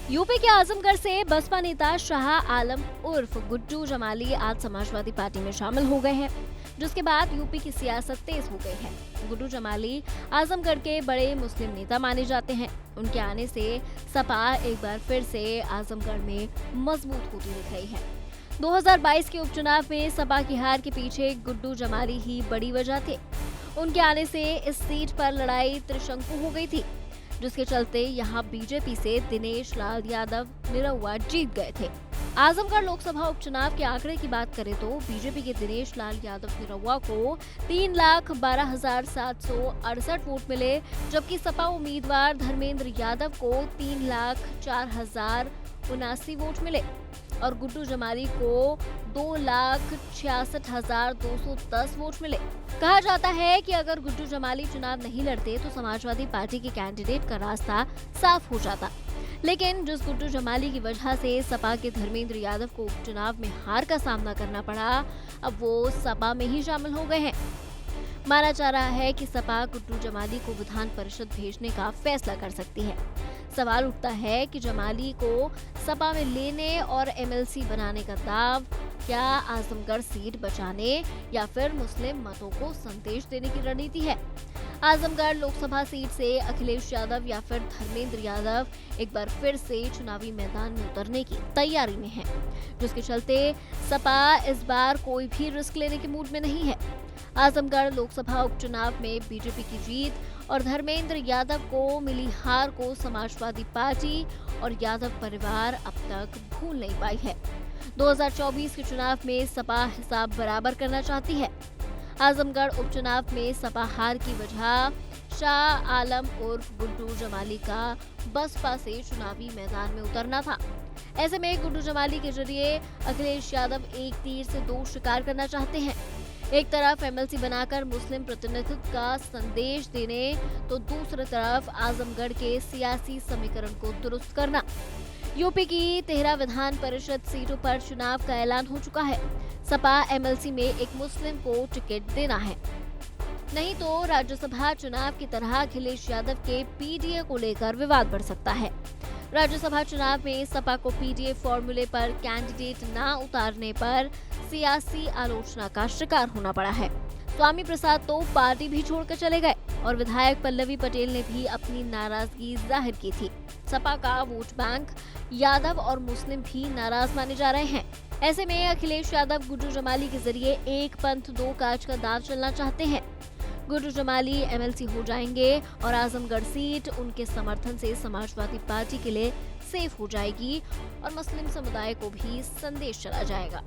UP के आजमगढ़ से बसपा नेता शाह आलम उर्फ गुड्डू जमाली आज समाजवादी पार्टी में शामिल हो गए हैं, जिसके बाद यूपी की सियासत तेज हो गई है। गुड्डू जमाली आजमगढ़ के बड़े मुस्लिम नेता माने जाते हैं। उनके आने से सपा एक बार फिर से आजमगढ़ में मजबूत होती दिख रही है। 2022 के उपचुनाव में सपा की हार के पीछे गुड्डू जमाली ही बड़ी वजह थे। उनके आने से इस सीट पर लड़ाई त्रिशंकु हो गई थी, जिसके चलते यहां बीजेपी से दिनेश लाल यादव निरहुआ जीत गए थे। आजमगढ़ लोकसभा उपचुनाव के आंकड़े की बात करें तो बीजेपी के दिनेश लाल यादव निरहुआ को 3,12,768 वोट मिले, जबकि सपा उम्मीदवार धर्मेंद्र यादव को 3,04,079 वोट मिले और गुड्डू जमाली को 2,66,210 वोट मिले। कहा जाता है कि अगर गुड्डू जमाली चुनाव नहीं लड़ते तो समाजवादी पार्टी के कैंडिडेट का रास्ता साफ हो जाता, लेकिन जिस गुड्डू जमाली की वजह से सपा के धर्मेंद्र यादव को उपचुनाव में हार का सामना करना पड़ा, अब वो सपा में ही शामिल हो गए हैं। माना जा रहा है कि सपा गुड्डू जमाली को विधान परिषद भेजने का फैसला कर सकती है। सवाल उठता है कि जमाली को सपा में लेने और एमएलसी बनाने का दाव क्या आजमगढ़ सीट बचाने या फिर मुस्लिम मतों को संदेश देने की रणनीति है। आजमगढ़ लोकसभा सीट से अखिलेश यादव या फिर धर्मेंद्र यादव एक बार फिर से चुनावी मैदान में उतरने की तैयारी में है, जिसके चलते सपा इस बार कोई भी रिस्क लेने के मूड में नहीं है। आजमगढ़ लोकसभा उपचुनाव में बीजेपी की जीत और धर्मेंद्र यादव को मिली हार को समाजवादी पार्टी और यादव परिवार अब तक भूल नहीं पाई है। 2024 के चुनाव में सपा हिसाब बराबर करना चाहती है। आजमगढ़ उपचुनाव में सपा हार की वजह शाह आलम उर्फ गुड्डू जमाली का बसपा से चुनावी मैदान में उतरना था। ऐसे में गुड्डू जमाली के जरिए अखिलेश यादव एक तीर से दो शिकार करना चाहते हैं। एक तरफ एमएलसी बनाकर मुस्लिम प्रतिनिधित्व का संदेश देने तो दूसरी तरफ आजमगढ़ के सियासी समीकरण को दुरुस्त करना। यूपी की 13 विधान परिषद सीटों पर चुनाव का ऐलान हो चुका है। सपा एमएलसी में एक मुस्लिम को टिकट देना है, नहीं तो राज्यसभा चुनाव की तरह अखिलेश यादव के पीडीए को लेकर विवाद बढ़ सकता है। राज्यसभा चुनाव में सपा को पीडीए फॉर्मूले पर कैंडिडेट न उतारने पर सियासी आलोचना का शिकार होना पड़ा है। स्वामी प्रसाद तो पार्टी भी छोड़कर चले गए और विधायक पल्लवी पटेल ने भी अपनी नाराजगी जाहिर की थी। सपा का वोट बैंक यादव और मुस्लिम भी नाराज माने जा रहे हैं। ऐसे में अखिलेश यादव गुड्डू जमाली के जरिए एक पंथ दो काज का दांव चलना चाहते हैं। गुड्डू जमाली एमएलसी हो जाएंगे और आजमगढ़ सीट उनके समर्थन से समाजवादी पार्टी के लिए सेफ हो जाएगी और मुस्लिम समुदाय को भी संदेश चला जाएगा।